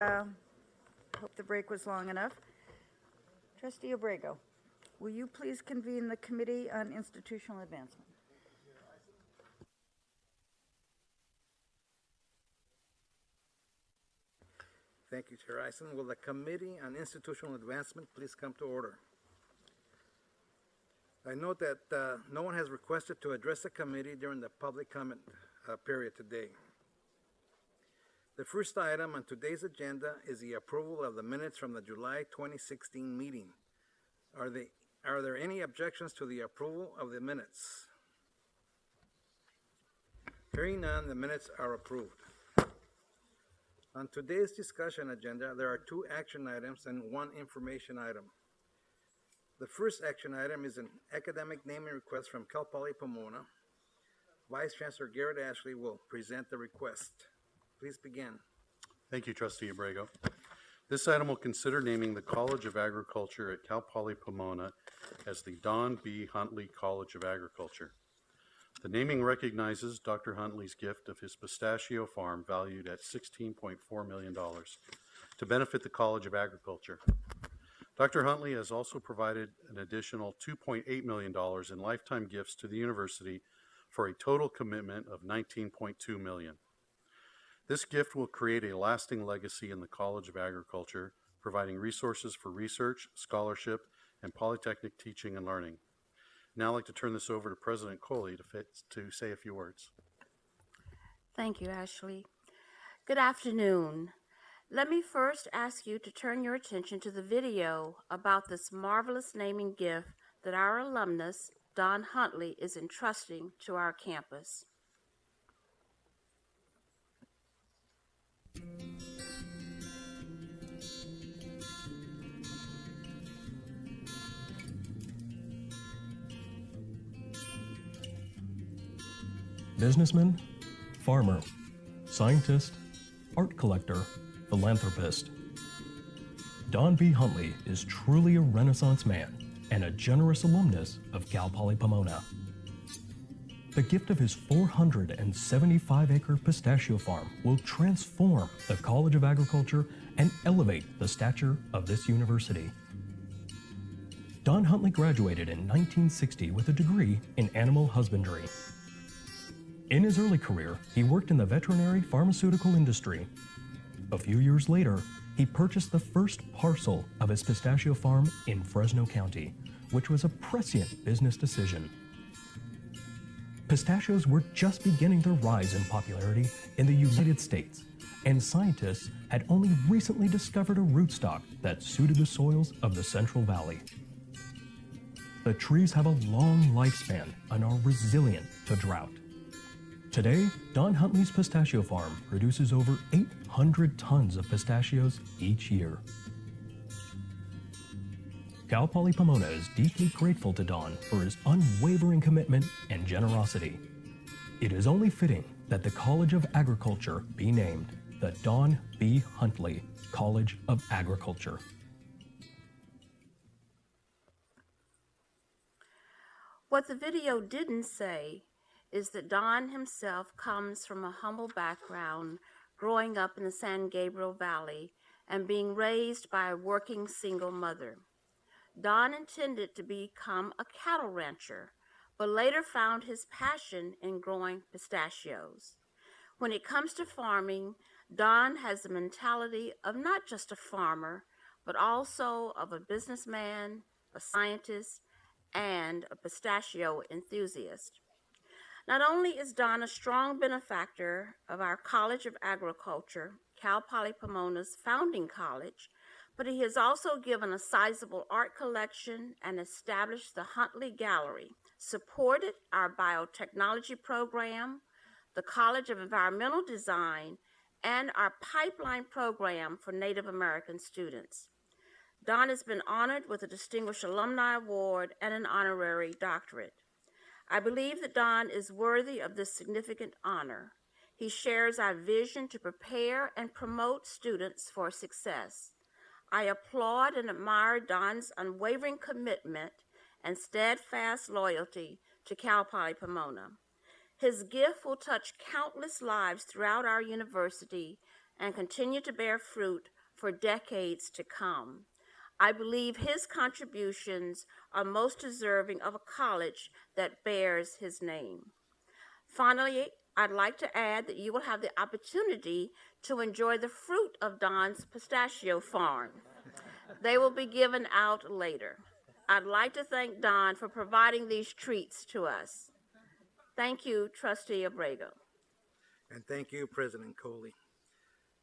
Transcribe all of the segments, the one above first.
Hope the break was long enough. Trustee Abrego, will you please convene the Committee on Institutional Advancement? Thank you, Chair Eisen. Will the Committee on Institutional Advancement please come to order? I note that no one has requested to address the committee during the public comment period today. The first item on today's agenda is the approval of the minutes from the July 2016 meeting. Are there any objections to the approval of the minutes? Hearing none, the minutes are approved. On today's discussion agenda, there are 2 action items and 1 information item. The first action item is an academic naming request from Cal Poly Pomona. Vice Chancellor Garrett Ashley will present the request. Please begin. Thank you, Trustee Abrego. This item will consider naming the College of Agriculture at Cal Poly Pomona as the Don B. Huntley College of Agriculture. The naming recognizes Dr. Huntley's gift of his pistachio farm valued at $16.4 million to benefit the College of Agriculture. Dr. Huntley has also provided an additional $2.8 million in lifetime gifts to the university for a total commitment of $19.2 million. This gift will create a lasting legacy in the College of Agriculture, providing resources for research, scholarship, and polytechnic teaching and learning. Now I'd like to turn this over to President Coley to say a few words. Thank you, Ashley. Good afternoon. Let me first ask you to turn your attention to the video about this marvelous naming gift that our alumnus, Don Huntley, is entrusting to our campus. Businessman, farmer, scientist, art collector, philanthropist. Don B. Huntley is truly a Renaissance man and a generous alumnus of Cal Poly Pomona. The gift of his 475-acre pistachio farm will transform the College of Agriculture and elevate the stature of this university. Don Huntley graduated in 1960 with a degree in animal husbandry. In his early career, he worked in the veterinary pharmaceutical industry. A few years later, he purchased the first parcel of his pistachio farm in Fresno County, which was a prescient business decision. Pistachios were just beginning their rise in popularity in the United States, and scientists had only recently discovered a rootstock that suited the soils of the Central Valley. The trees have a long lifespan and are resilient to drought. Today, Don Huntley's pistachio farm produces over 800 tons of pistachios each year. Cal Poly Pomona is deeply grateful to Don for his unwavering commitment and generosity. It is only fitting that the College of Agriculture be named the Don B. Huntley College of Agriculture. What the video didn't say is that Don himself comes from a humble background, growing up in the San Gabriel Valley and being raised by a working single mother. Don intended to become a cattle rancher, but later found his passion in growing pistachios. When it comes to farming, Don has the mentality of not just a farmer, but also of a businessman, a scientist, and a pistachio enthusiast. Not only is Don a strong benefactor of our College of Agriculture, Cal Poly Pomona's founding college, but he has also given a sizable art collection and established the Huntley Gallery, supported our biotechnology program, the College of Environmental Design, and our pipeline program for Native American students. Don has been honored with a Distinguished Alumni Award and an honorary doctorate. I believe that Don is worthy of this significant honor. He shares our vision to prepare and promote students for success. I applaud and admire Don's unwavering commitment and steadfast loyalty to Cal Poly Pomona. His gift will touch countless lives throughout our university and continue to bear fruit for decades to come. I believe his contributions are most deserving of a college that bears his name. Finally, I'd like to add that you will have the opportunity to enjoy the fruit of Don's pistachio farm. They will be given out later. I'd like to thank Don for providing these treats to us. Thank you, Trustee Abrego. And thank you, President Coley.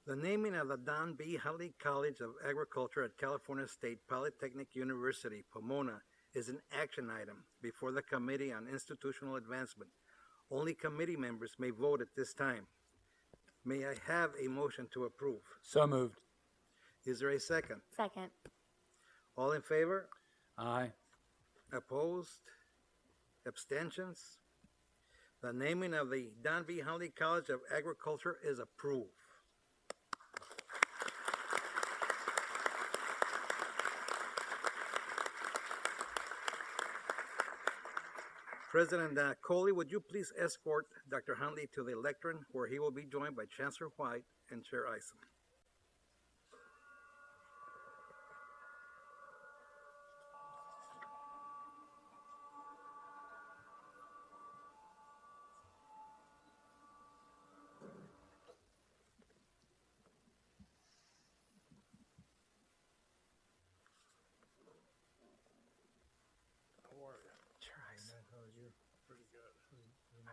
The naming of the Don B. Huntley College of Agriculture at California State Polytechnic University, Pomona, is an action item before the Committee on Institutional Advancement. Only committee members may vote at this time. May I have a motion to approve? So moved. Is there a second? Second. All in favor? Aye. Opposed? Abstentions? The naming of the Don B. Huntley College of Agriculture is approved. President Coley, would you please escort Dr. Huntley to the lectern where he will be joined by Chancellor White and Chair Eisen.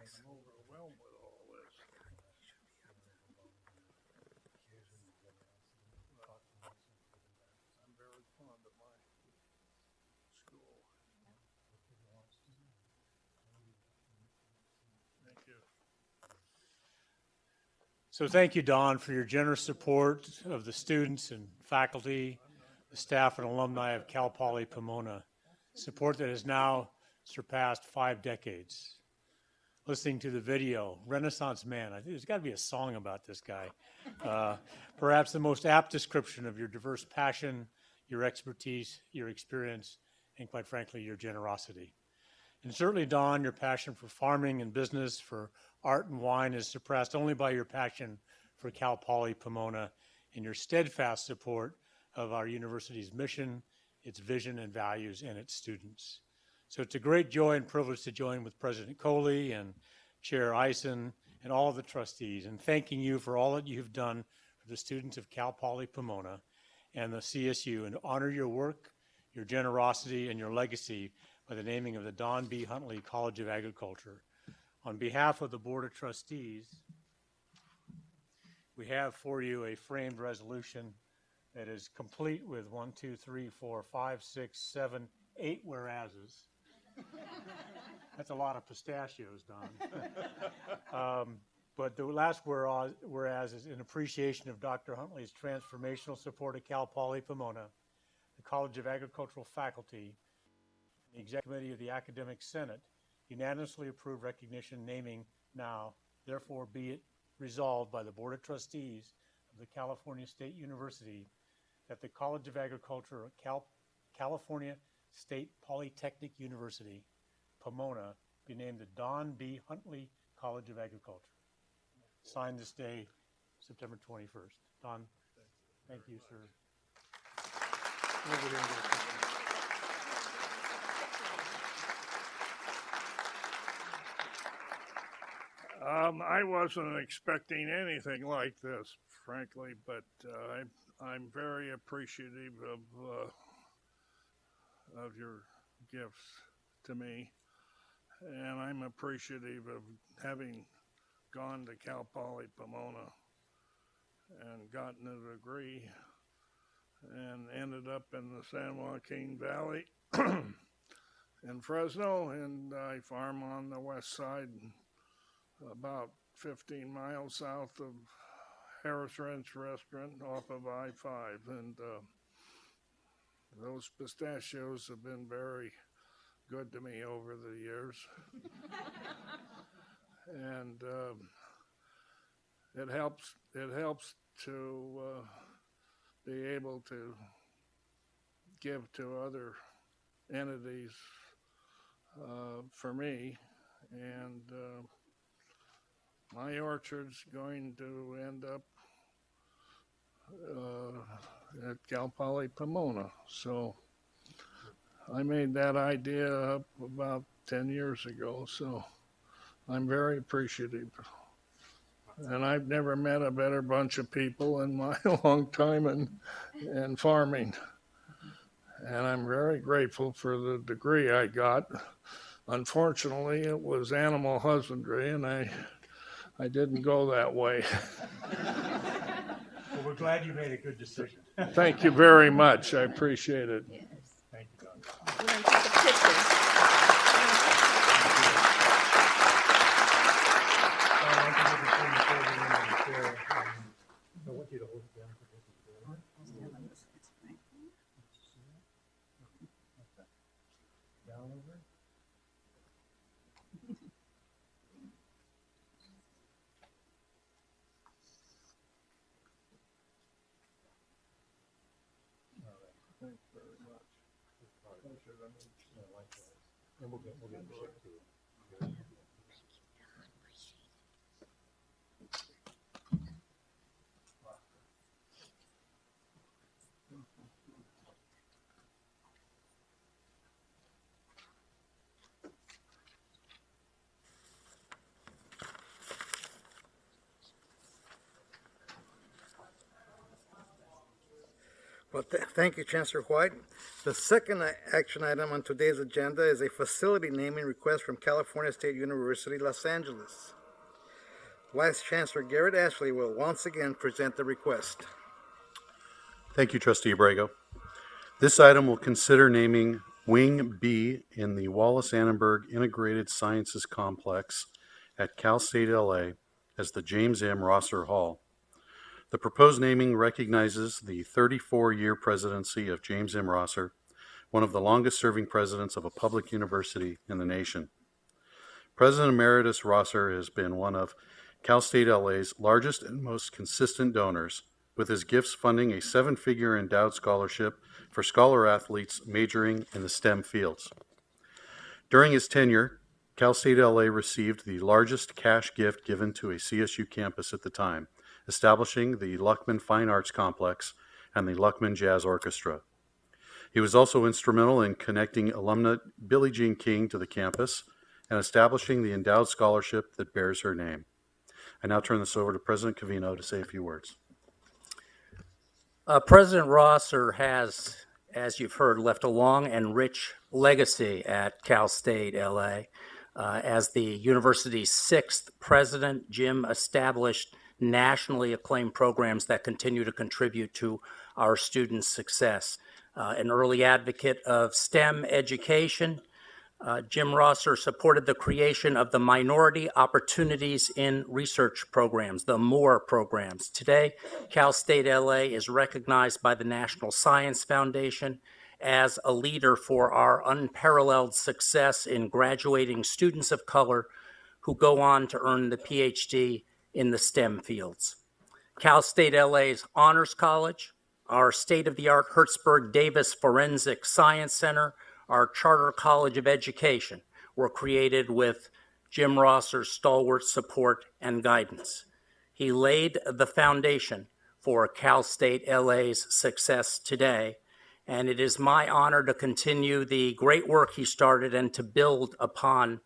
I'm overwhelmed with all this. I'm very fond of my school. Thank you. So thank you, Don, for your generous support of the students and faculty, the staff and alumni of Cal Poly Pomona, support that has now surpassed 5 decades. Listening to the video, Renaissance Man, I think there's got to be a song about this guy. Perhaps the most apt description of your diverse passion, your expertise, your experience, and quite frankly, your generosity. And certainly, Don, your passion for farming and business, for art and wine is surpassed only by your passion for Cal Poly Pomona and your steadfast support of our university's mission, its vision and values, and its students. So it's a great joy and privilege to join with President Coley and Chair Eisen and all of the trustees in thanking you for all that you've done for the students of Cal Poly Pomona and the CSU, and to honor your work, your generosity, and your legacy by the naming of the Don B. Huntley College of Agriculture. On behalf of the Board of Trustees, we have for you a framed resolution that is complete with 1, 2, 3, 4, 5, 6, 7, 8 whereases. That's a lot of pistachios, Don. But the last whereas is in appreciation of Dr. Huntley's transformational support of Cal Poly Pomona, the College of Agricultural Faculty, the Executive Committee of the Academic Senate unanimously approved recognition naming now, therefore be it resolved by the Board of Trustees of the California State University that the College of Agriculture at California State Polytechnic University, Pomona, be named the Don B. Huntley College of Agriculture. Signed this day, September 21st. Don, thank you, sir. Over here and get a picture. I wasn't expecting anything like this, frankly, but I'm very appreciative of your gifts to me, and I'm appreciative of having gone to Cal Poly Pomona and gotten a degree and ended up in the San Joaquin Valley in Fresno, and I farm on the west side about 15 miles south of Harris Ranch Restaurant off of I-5, and those pistachios have been very good to me over the years. And it helps to be able to give to other entities for me, and my orchard's going to end up at Cal Poly Pomona. So I made that idea up about 10 years ago. So I'm very appreciative. And I've never met a better bunch of people in my long time in farming. And I'm very grateful for the degree I got. Unfortunately, it was animal husbandry, and I didn't go that way. Well, we're glad you made a good decision. Thank you very much. I appreciate it. Thank you, Don. We're going to take a picture. I want you to hold it down. Down over. Thanks very much. And we'll get a check to you. Well, thank you, Chancellor White. The second action item on today's agenda is a facility naming request from California State University, Los Angeles. Vice Chancellor Garrett Ashley will once again present the request. Thank you, Trustee Abrego. This item will consider naming Wing B in the Wallace-Annenberg Integrated Sciences Complex at Cal State LA as the James M. Rosser Hall. The proposed naming recognizes the 34-year presidency of James M. Rosser, one of the longest-serving presidents of a public university in the nation. President Emeritus Rosser has been one of Cal State LA's largest and most consistent donors, with his gifts funding a 7-figure endowed scholarship for scholar athletes majoring in the STEM fields. During his tenure, Cal State LA received the largest cash gift given to a CSU campus at the time, establishing the Luckman Fine Arts Complex and the Luckman Jazz Orchestra. He was also instrumental in connecting alumna Billie Jean King to the campus and establishing the endowed scholarship that bears her name. I now turn this over to President Covino to say a few words. President Rosser has, as you've heard, left a long and rich legacy at Cal State LA. As the university's 6th president, Jim established nationally acclaimed programs that continue to contribute to our students' success. An early advocate of STEM education, Jim Rosser supported the creation of the Minority Opportunities in Research programs, the MORE programs. Today, Cal State LA is recognized by the National Science Foundation as a leader for our unparalleled success in graduating students of color who go on to earn the PhD in the STEM fields. Cal State LA's Honors College, our state-of-the-art Hertzberg Davis Forensic Science Center, our Charter College of Education were created with Jim Rosser's stalwart support and guidance. He laid the foundation for Cal State LA's success today, and it is my honor to continue the great work he started and to build upon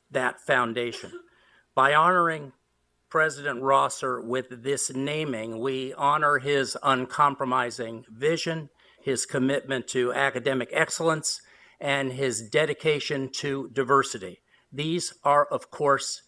that foundation. By honoring President Rosser with this naming, we honor his uncompromising vision, his commitment to academic excellence, and his dedication to diversity. These are, of course,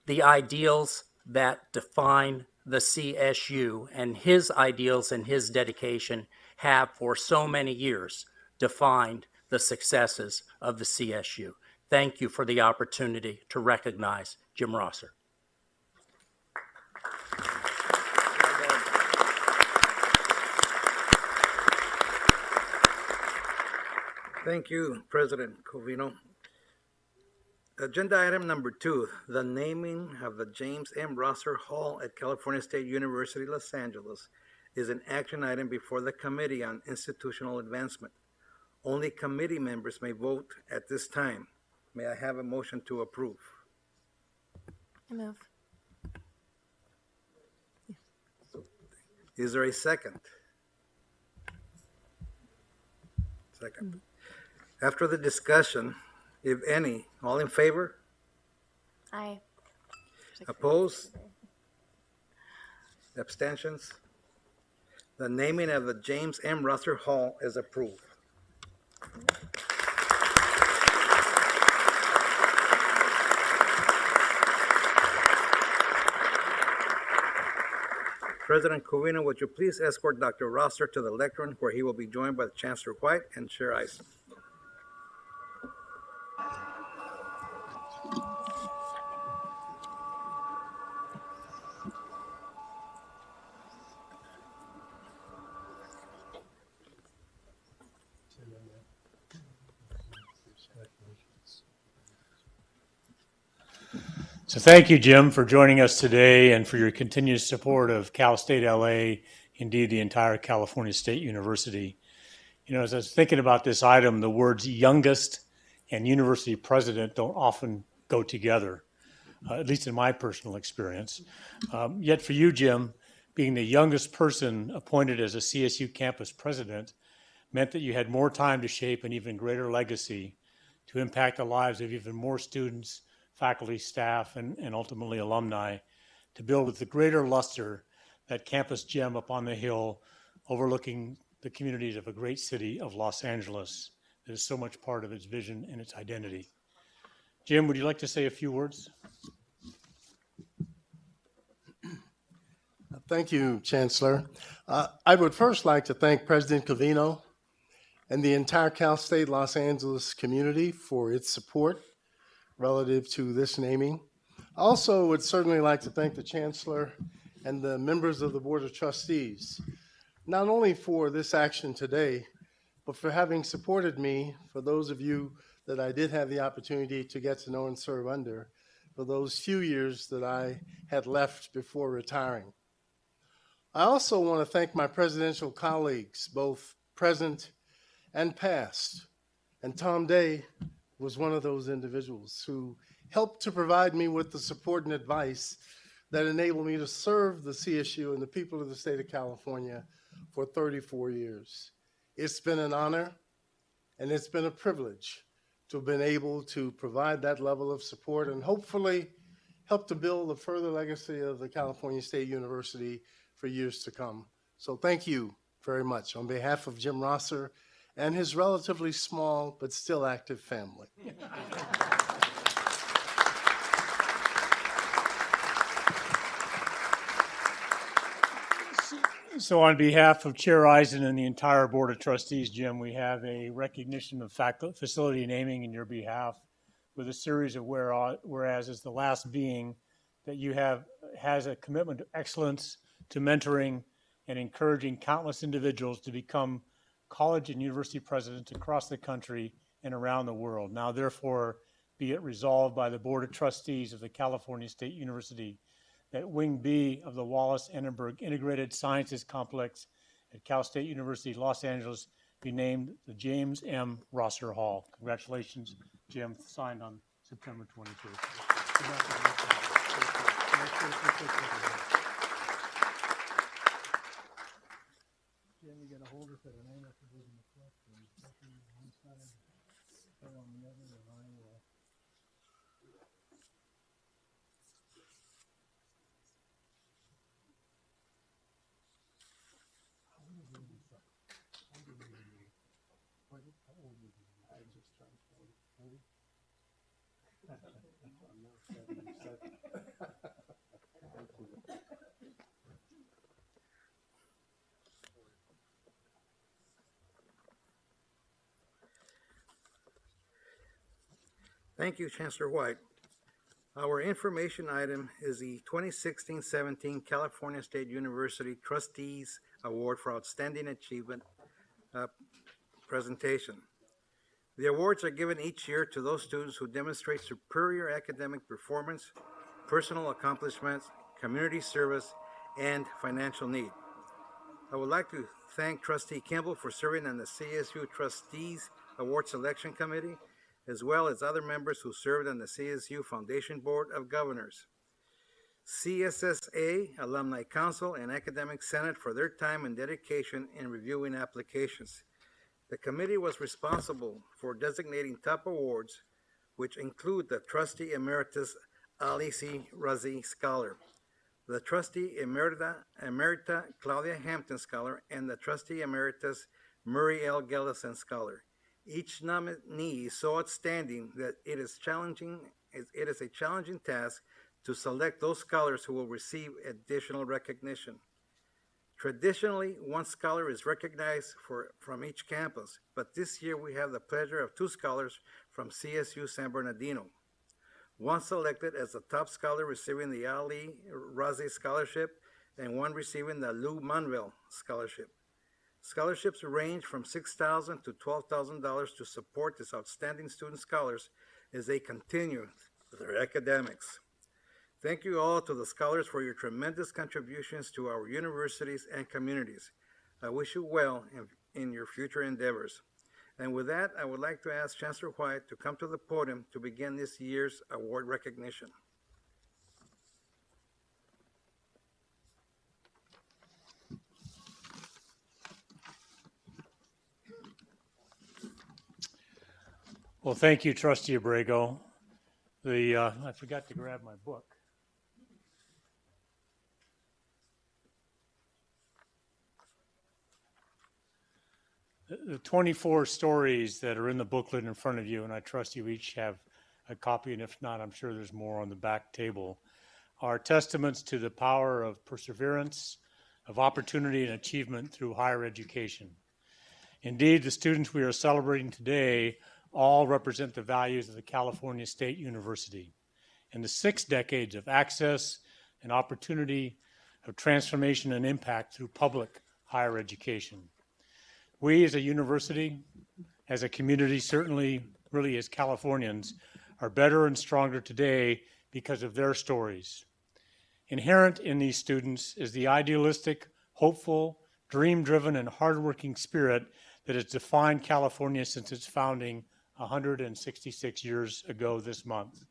the ideals that define the CSU, and his ideals and his dedication have for so many years defined the successes of the CSU. Thank you for the opportunity to recognize Jim Rosser. Thank you, President Covino. Agenda item number 2, the naming of the James M. Rosser Hall at California State University, Los Angeles, is an action item before the Committee on Institutional Advancement. Only committee members may vote at this time. May I have a motion to approve? I move. Is there a second? Second. After the discussion, if any, all in favor? Aye. Opposed? Abstentions? The naming of the James M. Rosser Hall is approved. President Covino, would you please escort Dr. Rosser to the lectern where he will be joined by Chancellor White and Chair Eisen. So thank you, Jim, for joining us today and for your continued support of Cal State LA, indeed the entire California State University. You know, as I was thinking about this item, the words youngest and university president don't often go together, at least in my personal experience. Yet for you, Jim, being the youngest person appointed as a CSU campus president meant that you had more time to shape an even greater legacy to impact the lives of even more students, faculty, staff, and ultimately alumni, to build with the greater luster that campus gem up on the hill overlooking the communities of a great city of Los Angeles that is so much part of its vision and its identity. Jim, would you like to say a few words? Thank you, Chancellor. I would first like to thank President Covino and the entire Cal State Los Angeles community for its support relative to this naming. I also would certainly like to thank the Chancellor and the members of the Board of Trustees, not only for this action today, but for having supported me, for those of you that I did have the opportunity to get to know and serve under, for those few years that I had left before retiring. I also want to thank my presidential colleagues, both present and past, and Tom Day was one of those individuals who helped to provide me with the support and advice that enabled me to serve the CSU and the people of the state of California for 34 years. It's been an honor and it's been a privilege to have been able to provide that level of support and hopefully help to build a further legacy of the California State University for years to come. So thank you very much on behalf of Jim Rosser and his relatively small but still active family. So on behalf of Chair Eisen and the entire Board of Trustees, Jim, we have a recognition of facility naming in your behalf with a series of whereas, the last being that you has a commitment to excellence, to mentoring and encouraging countless individuals to become college and university presidents across the country and around the world. Now, therefore, be it resolved by the Board of Trustees of the California State University that Wing B of the Wallace Annenberg Integrated Sciences Complex at Cal State University, Los Angeles, be named the James M. Rosser Hall. Congratulations, Jim, signed on September 22. Jim, you got to hold it at an angle to do the question. One side, on the other, and I will. Thank you, Chancellor White. Our information item is the 2016-17 California State University Trustees Award for Outstanding Achievement presentation. The awards are given each year to those students who demonstrate superior academic performance, personal accomplishments, community service, and financial need. I would like to thank Trustee Kimball for serving on the CSU Trustees Award Selection Committee, as well as other members who served on the CSU Foundation Board of Governors. CSSA, Alumni Council, and Academic Senate for their time and dedication in reviewing applications. The committee was responsible for designating top awards, which include the Trustee Emeritus Ali C. Razi Scholar, the Trustee Emerita Claudia Hampton Scholar, and the Trustee Emeritus Murray L. Gellison Scholar. Each nominee is so outstanding that it is a challenging task to select those scholars who will receive additional recognition. Traditionally, one scholar is recognized from each campus, but this year we have the pleasure of two scholars from CSU San Bernardino. One selected as the top scholar receiving the Ali Razi Scholarship and one receiving the Lou Manuel Scholarship. Scholarships range from $6,000 to $12,000 to support these outstanding student scholars as they continue their academics. Thank you all to the scholars for your tremendous contributions to our universities and communities. I wish you well in your future endeavors. And with that, I would like to ask Chancellor White to come to the podium to begin this year's award recognition. Well, thank you, Trustee Abrego. I forgot to grab my book. The 24 stories that are in the booklet in front of you, and I trust you each have a copy, and if not, I'm sure there's more on the back table, are testaments to the power of perseverance, of opportunity and achievement through higher education. Indeed, the students we are celebrating today all represent the values of the California State University and the 6 decades of access and opportunity, of transformation and impact through public higher education. We as a university, as a community, certainly really as Californians, are better and stronger today because of their stories. Inherent in these students is the idealistic, hopeful, dream-driven, and hardworking spirit that has defined California since its founding 166 years ago this month.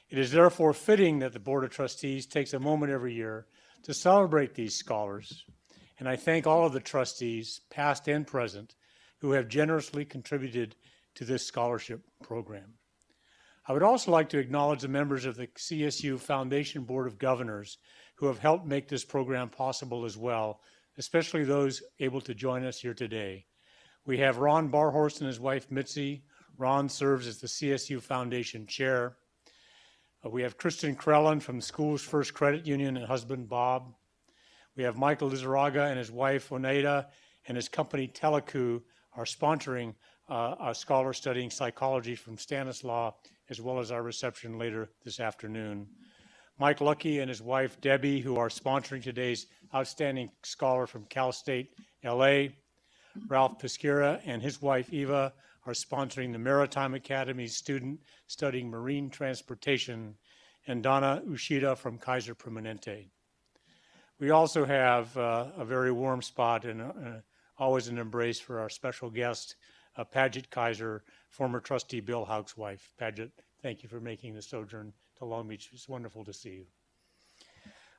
It is therefore fitting that the Board of Trustees takes a moment every year to celebrate these scholars, and I thank all of the trustees, past and present, who have generously contributed to this scholarship program. I would also like to acknowledge the members of the CSU Foundation Board of Governors who have helped make this program possible as well, especially those able to join us here today. We have Ron Barhorst and his wife Mitzi. Ron serves as the CSU Foundation Chair. We have Kristen Krellen from the school's First Credit Union and husband Bob. We have Michael Lizarraga and his wife Oneida and his company Telecu are sponsoring a scholar studying psychology from Stanislaus, as well as our reception later this afternoon. Mike Lucky and his wife Debbie, who are sponsoring today's outstanding scholar from Cal State LA. Ralph Pesquera and his wife Eva are sponsoring the Maritime Academy's student studying marine transportation, and Donna Ushida from Kaiser Permanente. We also have a very warm spot and always an embrace for our special guest, Paget Kaiser, former trustee Bill Haug's wife. Paget, thank you for making the sojourn to Long Beach. It's wonderful to see you.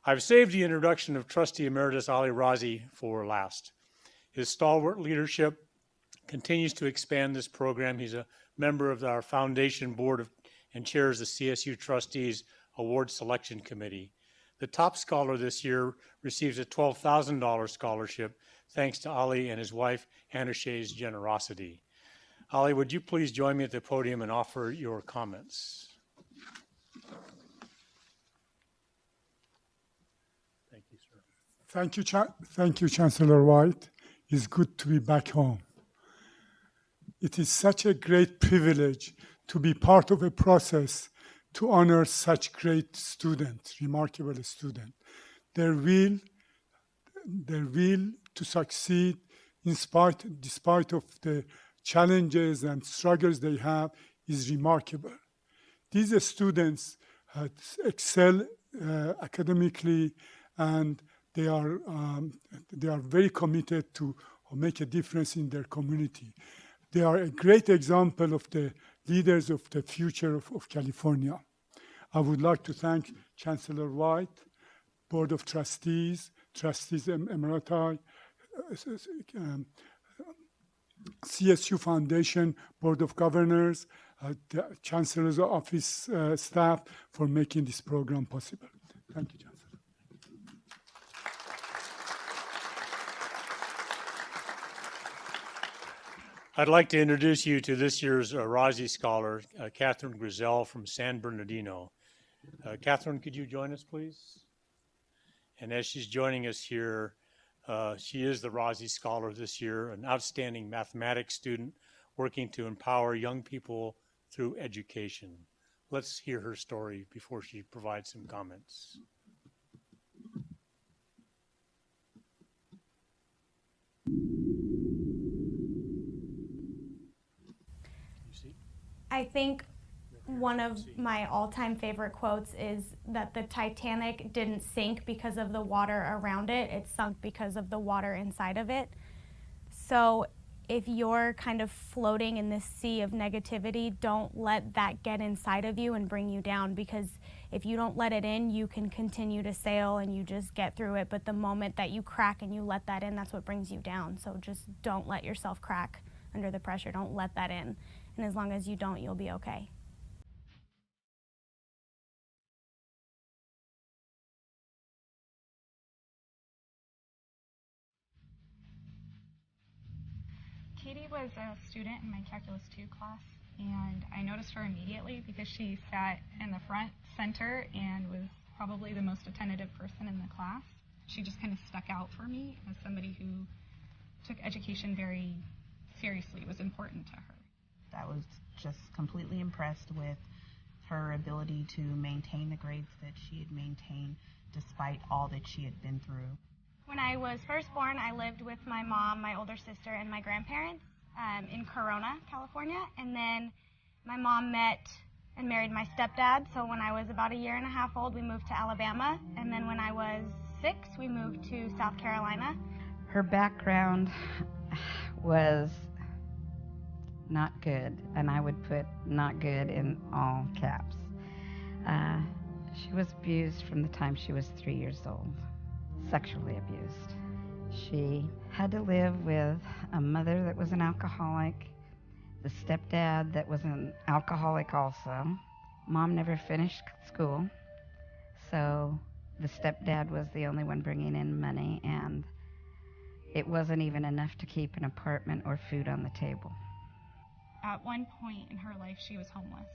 I've saved the introduction of Trustee Emeritus Ali Razi for last. His stalwart leadership continues to expand this program. He's a member of our foundation board and chairs the CSU Trustees Award Selection Committee. The top scholar this year receives a $12,000 scholarship thanks to Ali and his wife Hannah Shea's generosity. Ali, would you please join me at the podium and offer your comments? Thank you, sir. Thank you, Chancellor White. It's good to be back home. It is such a great privilege to be part of a process to honor such great students, remarkable students. Their will to succeed despite of the challenges and struggles they have is remarkable. These students excel academically, and they are very committed to make a difference in their community. They are a great example of the leaders of the future of California. I would like to thank Chancellor White, Board of Trustees, Trustees Emeriti, CSU Foundation, Board of Governors, the Chancellor's Office staff for making this program possible. Thank you, Chancellor. I'd like to introduce you to this year's Razi Scholar, Catherine Grizel from San Bernardino. Catherine, could you join us, please? And as she's joining us here, she is the Razi Scholar this year, an outstanding mathematics student working to empower young people through education. Let's hear her story before she provides some comments. I think one of my all-time favorite quotes is that the Titanic didn't sink because of the water around it, it sunk because of the water inside of it. So if you're kind of floating in this sea of negativity, don't let that get inside of you and bring you down, because if you don't let it in, you can continue to sail and you just get through it. But the moment that you crack and you let that in, that's what brings you down. So just don't let yourself crack under the pressure. Don't let that in. And as long as you don't, you'll be okay. Katie was a student in my Calculus 2 class, and I noticed her immediately because she sat in the front center and was probably the most attentive person in the class. She just kind of stuck out for me as somebody who took education very seriously. It was important to her. I was just completely impressed with her ability to maintain the grades that she had maintained despite all that she had been through. When I was first born, I lived with my mom, my older sister, and my grandparents in Corona, California. And then my mom met and married my stepdad. So when I was about 1.5 years old, we moved to Alabama. And then when I was 6, we moved to South Carolina. Her background was not good, and I would put not good in all caps. She was abused from the time she was 3 years old, sexually abused. She had to live with a mother that was an alcoholic, the stepdad that was an alcoholic also. Mom never finished school, so the stepdad was the only one bringing in money, and it wasn't even enough to keep an apartment or food on the table. At one point in her life, she was homeless.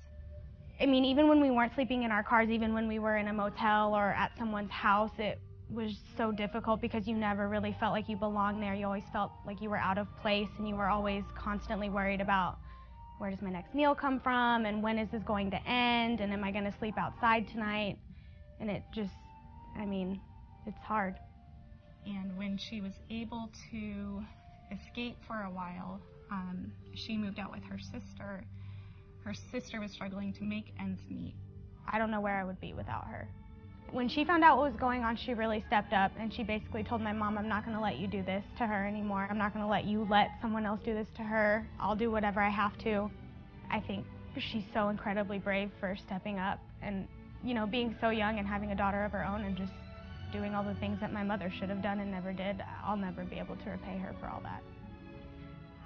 I mean, even when we weren't sleeping in our cars, even when we were in a motel or at someone's house, it was so difficult because you never really felt like you belonged there. You always felt like you were out of place, and you were always constantly worried about, where does my next meal come from, and when is this going to end, and am I going to sleep outside tonight? And it just, I mean, it's hard. And when she was able to escape for a while, she moved out with her sister. Her sister was struggling to make ends meet. I don't know where I would be without her. When she found out what was going on, she really stepped up, and she basically told my mom, I'm not going to let you do this to her anymore. I'm not going to let you let someone else do this to her. I'll do whatever I have to. I think she's so incredibly brave for stepping up and, you know, being so young and having a daughter of her own and just doing all the things that my mother should have done and never did. I'll never be able to repay her for all that.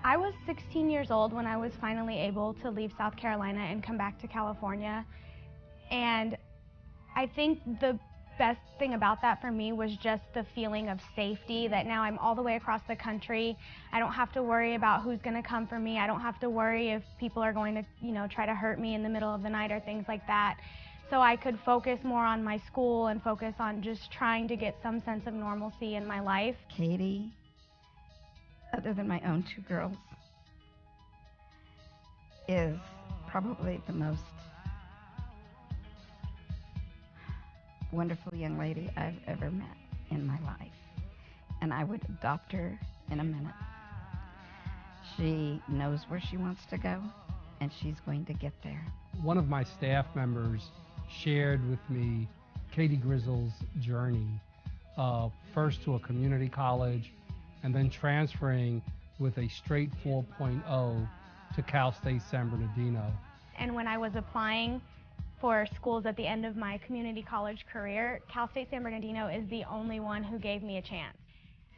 I was 16 years old when I was finally able to leave South Carolina and come back to California. And I think the best thing about that for me was just the feeling of safety, that now I'm all the way across the country. I don't have to worry about who's going to come for me. I don't have to worry if people are going to, you know, try to hurt me in the middle of the night or things like that. So I could focus more on my school and focus on just trying to get some sense of normalcy in my life. Katie, other than my own 2 girls, is probably the most wonderful young lady I've ever met in my life. And I would adopt her in a minute. She knows where she wants to go, and she's going to get there. One of my staff members shared with me Katie Grizzle's journey, first to a community college and then transferring with a straight 4.0 to Cal State San Bernardino. And when I was applying for schools at the end of my community college career, Cal State San Bernardino is the only one who gave me a chance.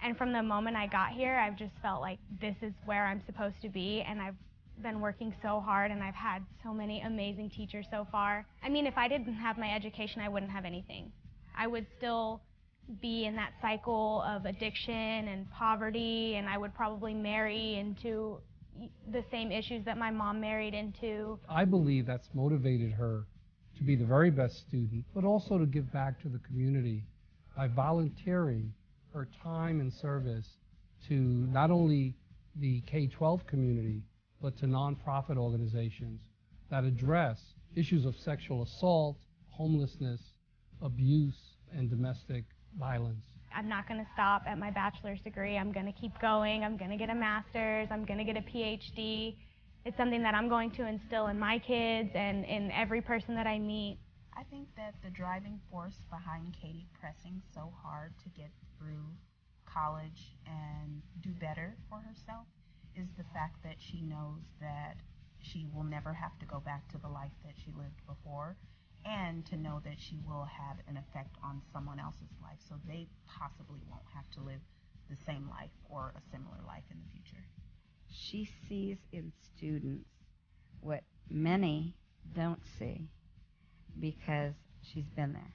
And from the moment I got here, I've just felt like this is where I'm supposed to be, and I've been working so hard, and I've had so many amazing teachers so far. I mean, if I didn't have my education, I wouldn't have anything. I would still be in that cycle of addiction and poverty, and I would probably marry into the same issues that my mom married into. I believe that's motivated her to be the very best student, but also to give back to the community by volunteering her time and service to not only the K-12 community, but to nonprofit organizations that address issues of sexual assault, homelessness, abuse, and domestic violence. I'm not going to stop at my bachelor's degree. I'm going to keep going. I'm going to get a master's. I'm going to get a PhD. It's something that I'm going to instill in my kids and in every person that I meet. I think that the driving force behind Katie pressing so hard to get through college and do better for herself is the fact that she knows that she will never have to go back to the life that she lived before, and to know that she will have an effect on someone else's life, so they possibly won't have to live the same life or a similar life in the future. She sees in students what many don't see because she's been there.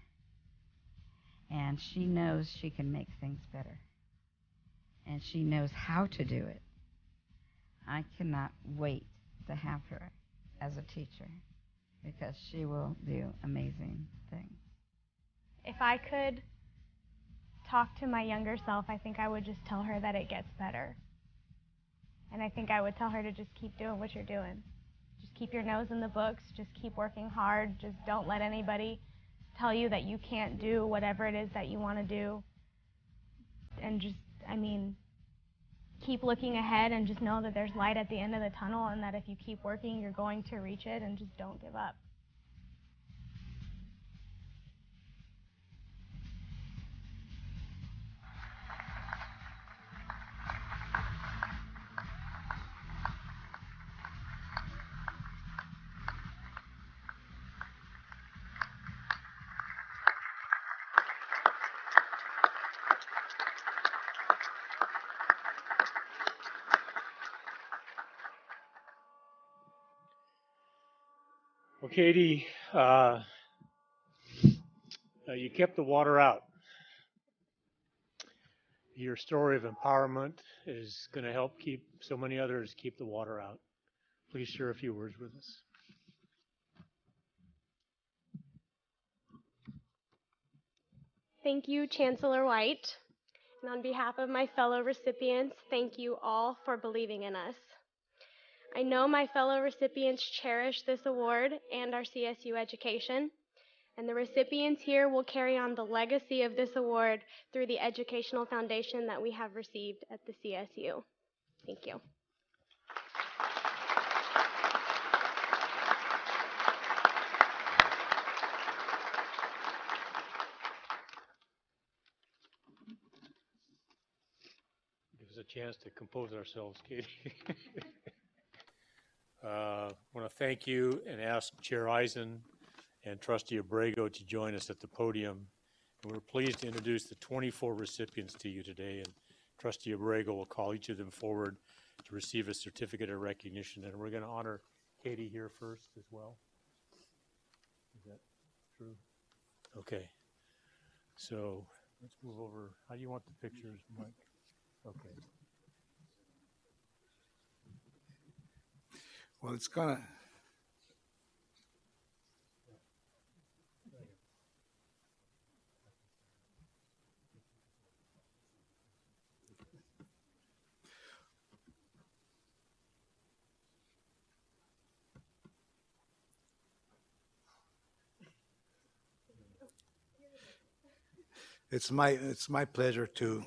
And she knows she can make things better. And she knows how to do it. I cannot wait to have her as a teacher because she will do amazing things. If I could talk to my younger self, I think I would just tell her that it gets better. And I think I would tell her to just keep doing what you're doing. Just keep your nose in the books, just keep working hard, just don't let anybody tell you that you can't do whatever it is that you want to do. And just, keep looking ahead and just know that there's light at the end of the tunnel, and that if you keep working, you're going to reach it, and just don't give up. Well, Katie, you kept the water out. Your story of empowerment is going to help keep so many others keep the water out. Please share a few words with us. Thank you, Chancellor White. And on behalf of my fellow recipients, thank you all for believing in us. I know my fellow recipients cherish this award and our CSU education, and the recipients here will carry on the legacy of this award through the educational foundation that we have received at the CSU. Thank you. Give us a chance to compose ourselves, Katie. I want to thank you and ask Chair Eisen and Trustee Abrego to join us at the podium. And we're pleased to introduce the 24 recipients to you today, and Trustee Abrego will call each of them forward to receive a certificate of recognition. And we're going to honor Katie here first as well. Is that true? Okay. So let's move over. How do you want the pictures, Mike? Okay. Well, it's gonna. It's my pleasure to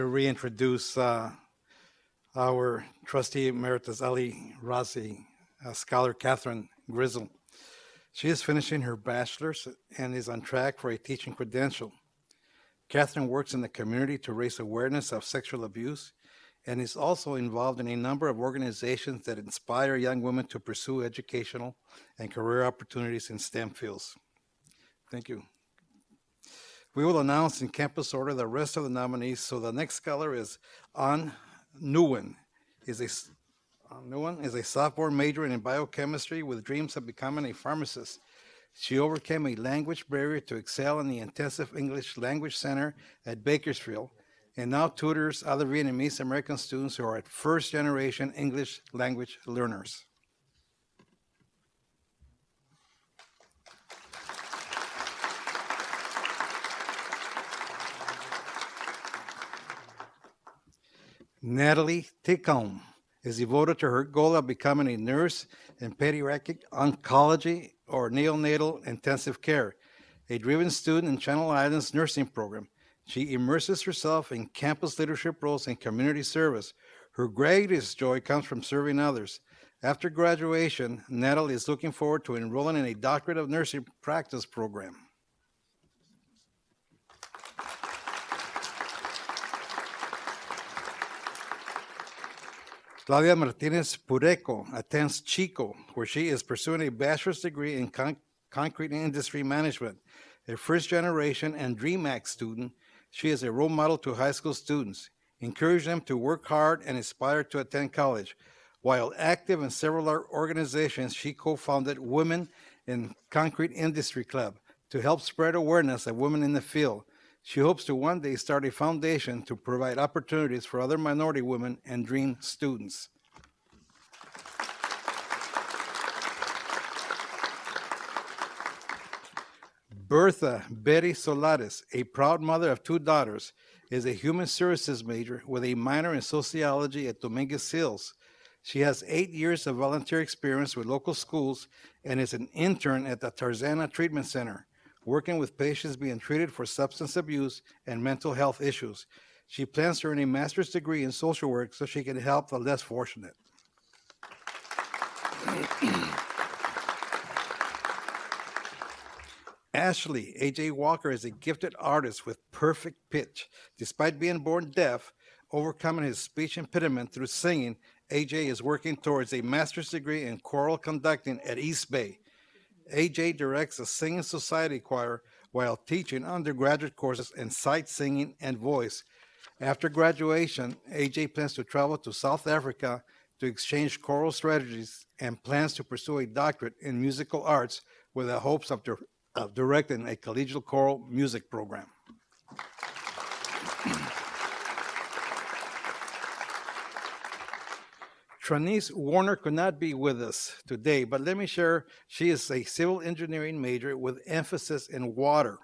reintroduce our trustee emeritus Ali Razi, scholar Catherine Grizzle. She is finishing her bachelor's and is on track for a teaching credential. Catherine works in the community to raise awareness of sexual abuse and is also involved in a number of organizations that inspire young women to pursue educational and career opportunities in STEM fields. Thank you. We will announce in campus order the rest of the nominees. So the next scholar is An Nguyen. An Nguyen is a sophomore majoring in biochemistry with dreams of becoming a pharmacist. She overcame a language barrier to excel in the Intensive English Language Center at Bakersfield and now tutors other Vietnamese American students who are at first-generation English language learners. Natalie Ticombe is devoted to her goal of becoming a nurse in pediatric oncology or neonatal intensive care, a driven student in Channel Islands nursing program. She immerses herself in campus leadership roles and community service. Her greatest joy comes from serving others. After graduation, Natalie is looking forward to enrolling in a doctorate of nursing practice program. Claudia Martinez Pureco attends Chico, where she is pursuing a bachelor's degree in concrete industry management. A first-generation and Dream Act student, she is a role model to high school students, encourage them to work hard and aspire to attend college. While active in several organizations, she co-founded Women in Concrete Industry Club to help spread awareness of women in the field. She hopes to one day start a foundation to provide opportunities for other minority women and Dream students. Bertha Betty Solares, a proud mother of 2 daughters, is a human services major with a minor in sociology at Dominguez Hills. She has 8 years of volunteer experience with local schools and is an intern at the Tarzana Treatment Center, working with patients being treated for substance abuse and mental health issues. She plans to earn a master's degree in social work so she can help the less fortunate. Ashley A.J. Walker is a gifted artist with perfect pitch. Despite being born deaf, overcoming his speech impediment through singing, A.J. is working towards a master's degree in choral conducting at East Bay. A.J. directs a singing society choir while teaching undergraduate courses in sight singing and voice. After graduation, A.J. plans to travel to South Africa to exchange choral strategies and plans to pursue a doctorate in musical arts with the hopes of directing a collegiate choral music program. Tranice Warner could not be with us today, but let me share, she is a civil engineering major with emphasis in water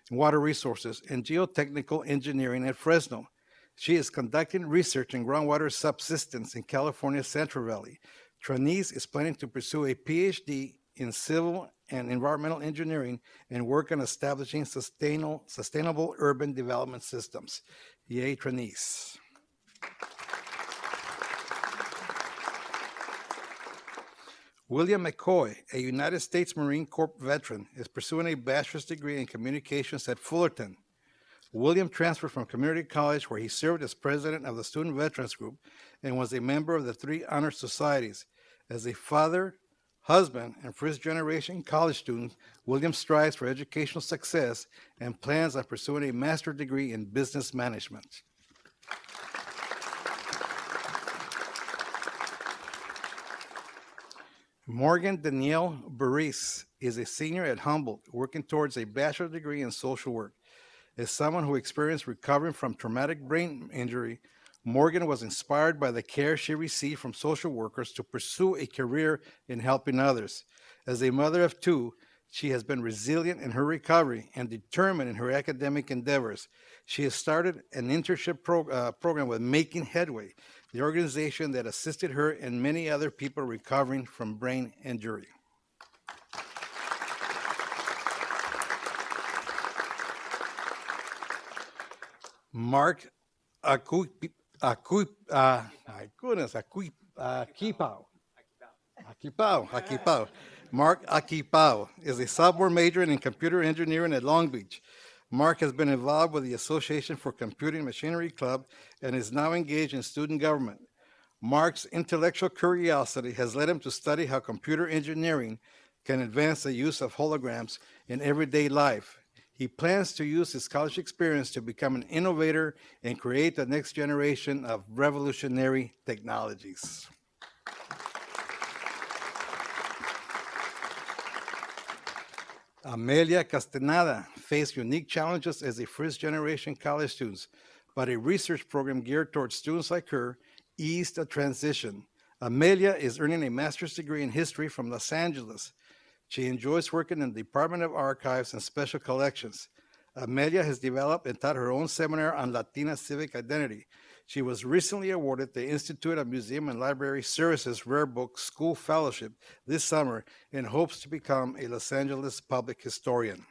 resources, and geotechnical engineering at Fresno. She is conducting research in groundwater subsidence in California's Central Valley. Tranice is planning to pursue a PhD in civil and environmental engineering and work on establishing sustainable urban development systems. Yay, Tranice. William McCoy, a United States Marine Corps veteran, is pursuing a bachelor's degree in communications at Fullerton. William transferred from community college, where he served as president of the Student Veterans Group and was a member of the 3 honor societies. As a father, husband, and first-generation college student, William strives for educational success and plans on pursuing a master's degree in business management. Morgan Danielle Burris is a senior at Humboldt, working towards a bachelor's degree in social work. As someone who experienced recovering from traumatic brain injury, Morgan was inspired by the care she received from social workers to pursue a career in helping others. As a mother of 2, she has been resilient in her recovery and determined in her academic endeavors. She has started an internship program with Making Headway, the organization that assisted her and many other people recovering from brain injury. Mark Akipau Mark Akipau is a sophomore majoring in computer engineering at Long Beach. Mark has been involved with the Association for Computing Machinery Club and is now engaged in student government. Mark's intellectual curiosity has led him to study how computer engineering can advance the use of holograms in everyday life. He plans to use his college experience to become an innovator and create the next generation of revolutionary technologies. Amelia Castaneda faced unique challenges as a first-generation college student, but a research program geared towards students like her eased the transition. Amelia is earning a master's degree in history from Los Angeles. She enjoys working in the Department of Archives and Special Collections. Amelia has developed and taught her own seminar on Latina civic identity. She was recently awarded the Institute of Museum and Library Services Rare Book School Fellowship this summer and hopes to become a Los Angeles public historian.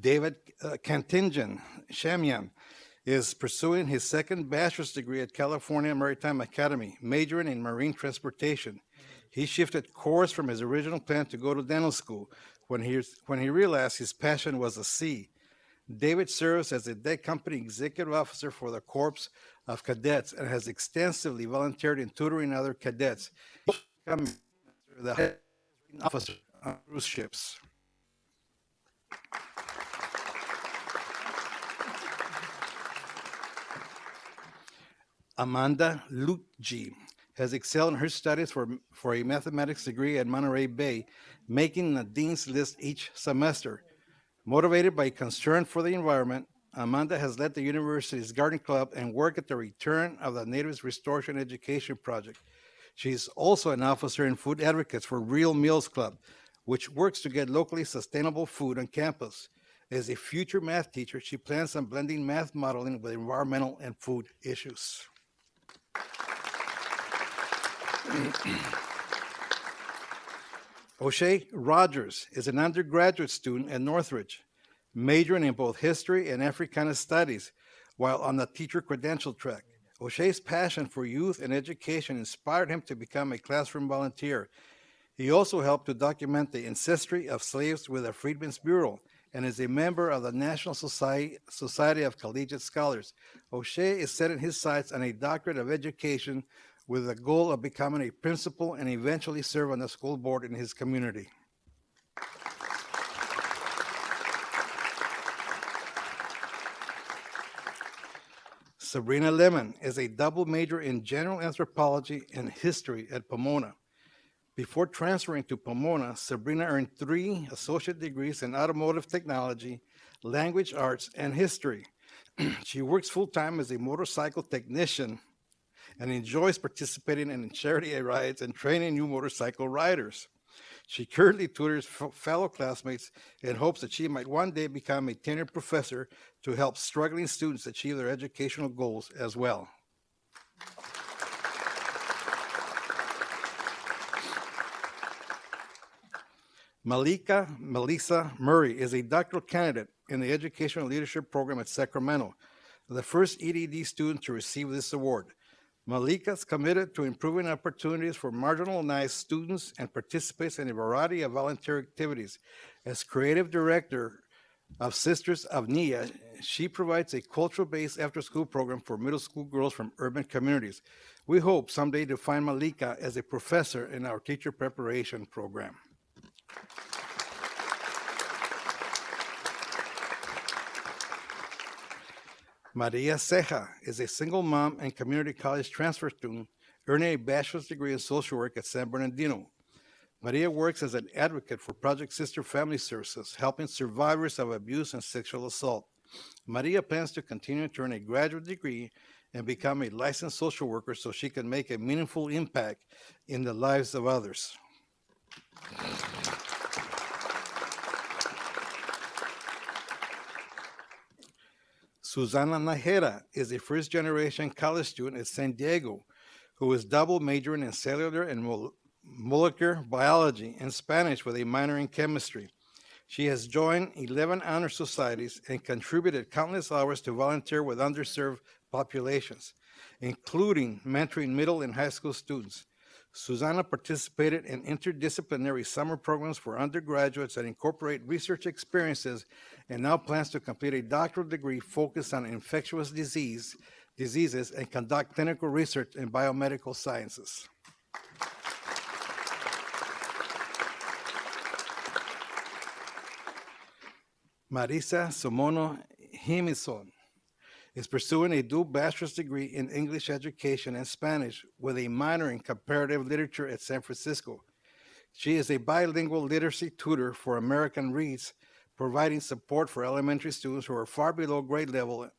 David Cantingen Shamian is pursuing his second bachelor's degree at California Maritime Academy, majoring in marine transportation. He shifted course from his original plan to go to dental school when he realized his passion was the sea. David serves as a deck company executive officer for the Corps of Cadets and has extensively volunteered in tutoring other cadets. He became the head officer on cruise ships. Amanda Lucci has excelled in her studies for a mathematics degree at Monterey Bay, making the dean's list each semester. Motivated by concern for the environment, Amanda has led the university's garden club and worked at the Return of the Natives Restoration Education Project. She is also an officer in Food Advocates for Real Meals Club, which works to get locally sustainable food on campus. As a future math teacher, she plans on blending math modeling with environmental and food issues. O'Shea Rogers is an undergraduate student at Northridge, majoring in both history and Africana studies while on the teacher credential track. O'Shea's passion for youth and education inspired him to become a classroom volunteer. He also helped to document the ancestry of slaves with the Freedmen's Bureau and is a member of the National Society of Collegiate Scholars. O'Shea is setting his sights on a doctorate of education with the goal of becoming a principal and eventually serve on the school board in his community. Sabrina Lemon is a double major in general anthropology and history at Pomona. Before transferring to Pomona, Sabrina earned 3 associate degrees in automotive technology, language arts, and history. She works full-time as a motorcycle technician and enjoys participating in charity rides and training new motorcycle riders. She currently tutors fellow classmates and hopes that she might one day become a tenured professor to help struggling students achieve their educational goals as well. Malika Melissa Murray is a doctoral candidate in the Educational Leadership Program at Sacramento, the first EDD student to receive this award. Malika is committed to improving opportunities for marginalized students and participates in a variety of volunteer activities. As creative director of Sisters of Nia, she provides a cultural-based after-school program for middle school girls from urban communities. We hope someday to find Malika as a professor in our teacher preparation program. Maria Ceja is a single mom and community college transfer student earning a bachelor's degree in social work at San Bernardino. Maria works as an advocate for Project Sister Family Services, helping survivors of abuse and sexual assault. Maria plans to continue to earn a graduate degree and become a licensed social worker so she can make a meaningful impact in the lives of others. Susana Najera is a first-generation college student at San Diego who is double majoring in cellular and molecular biology and Spanish with a minor in chemistry. She has joined 11 honor societies and contributed countless hours to volunteer with underserved populations, including mentoring middle and high school students. Susanna participated in interdisciplinary summer programs for undergraduates that incorporate research experiences and now plans to complete a doctoral degree focused on infectious diseases and conduct clinical research in biomedical sciences. Marisa Somono Himison is pursuing a dual bachelor's degree in English education and Spanish with a minor in comparative literature at San Francisco. She is a bilingual literacy tutor for American Reads, providing support for elementary students who are far below grade level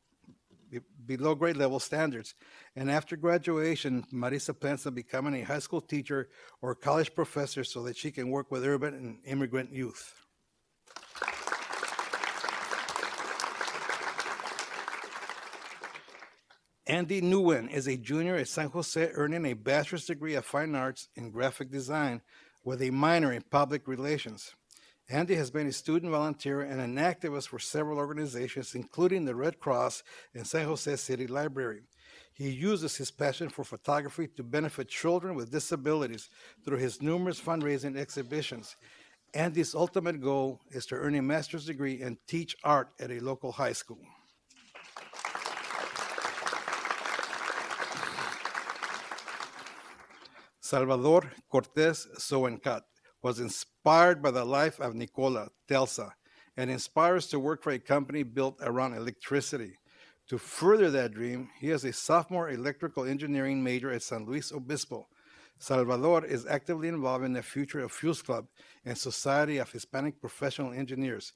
standards. And after graduation, Marisa plans on becoming a high school teacher or college professor so that she can work with urban and immigrant youth. Andy Nguyen is a junior at San Jose, earning a bachelor's degree of fine arts in graphic design with a minor in public relations. Andy has been a student volunteer and an activist for several organizations, including the Red Cross and San Jose City Library. He uses his passion for photography to benefit children with disabilities through his numerous fundraising exhibitions. Andy's ultimate goal is to earn a master's degree and teach art at a local high school. Salvador Cortez Soencat was inspired by the life of Nicola Telsa and inspires to work for a company built around electricity. To further that dream, he is a sophomore electrical engineering major at San Luis Obispo. Salvador is actively involved in the Future of Fuels Club and Society of Hispanic Professional Engineers.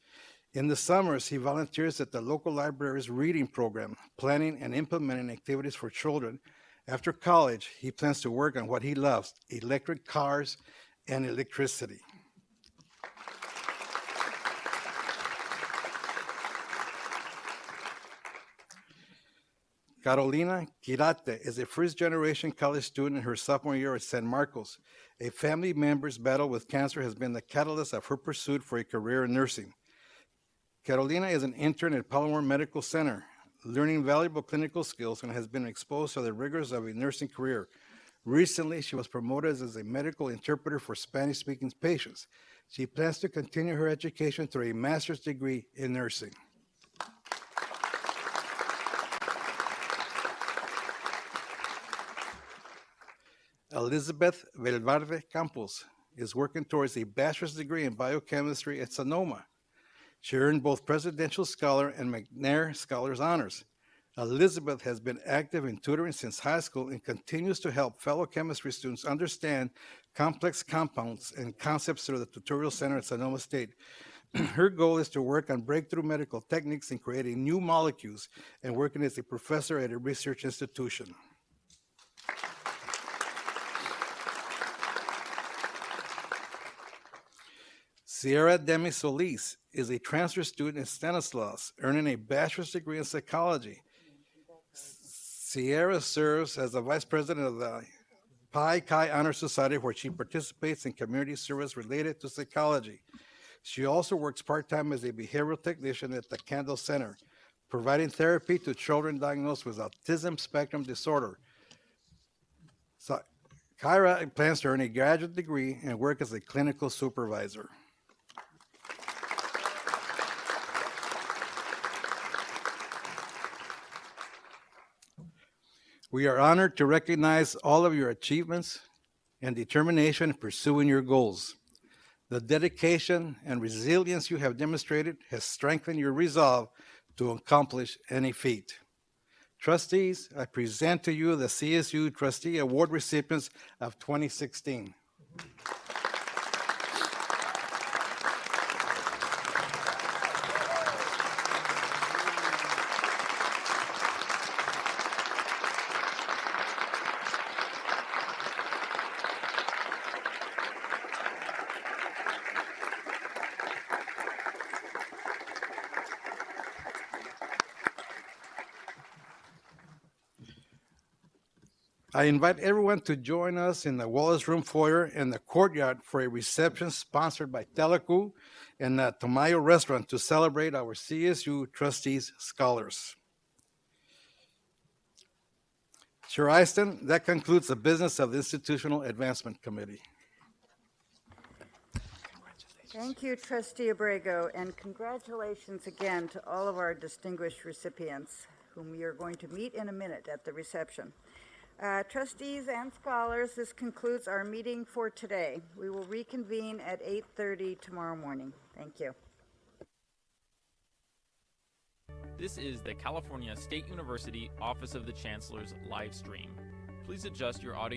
In the summers, he volunteers at the local library's reading program, planning and implementing activities for children. After college, he plans to work on what he loves, electric cars and electricity. Carolina Quirate is a first-generation college student in her sophomore year at San Marcos. A family member's battle with cancer has been the catalyst of her pursuit for a career in nursing. Carolina is an intern at Palomar Medical Center, learning valuable clinical skills, and has been exposed to the rigors of a nursing career. Recently, she was promoted as a medical interpreter for Spanish-speaking patients. She plans to continue her education through a master's degree in nursing. Elizabeth Velvarde Campos is working towards a bachelor's degree in biochemistry at Sonoma. She earned both Presidential Scholar and McNair Scholars Honors. Elizabeth has been active in tutoring since high school and continues to help fellow chemistry students understand complex compounds and concepts through the Tutorial Center at Sonoma State. Her goal is to work on breakthrough medical techniques in creating new molecules and working as a professor at a research institution. Sierra Demi Solis is a transfer student in Stanislaus, earning a bachelor's degree in psychology. Sierra serves as the vice president of the Pi Chi Honor Society, where she participates in community service related to psychology. She also works part-time as a behavioral technician at the Kendall Center, providing therapy to children diagnosed with autism spectrum disorder. So, Kyra plans to earn a graduate degree and work as a clinical supervisor. We are honored to recognize all of your achievements and determination in pursuing your goals. The dedication and resilience you have demonstrated has strengthened your resolve to accomplish any feat. Trustees, I present to you the CSU Trustee Award recipients of 2016. I invite everyone to join us in the Wallace Room foyer and the courtyard for a reception sponsored by Telecu and the Tamayo Restaurant to celebrate our CSU Trustees Scholars. Chair Eiston, that concludes the business of the Institutional Advancement Committee. Thank you, Trustee Abrego, and congratulations again to all of our distinguished recipients, whom we are going to meet in a minute at the reception. Trustees and scholars, this concludes our meeting for today. We will reconvene at 8:30 tomorrow morning. Thank you. This is the California State University Office of the Chancellor's live stream. Please adjust your audio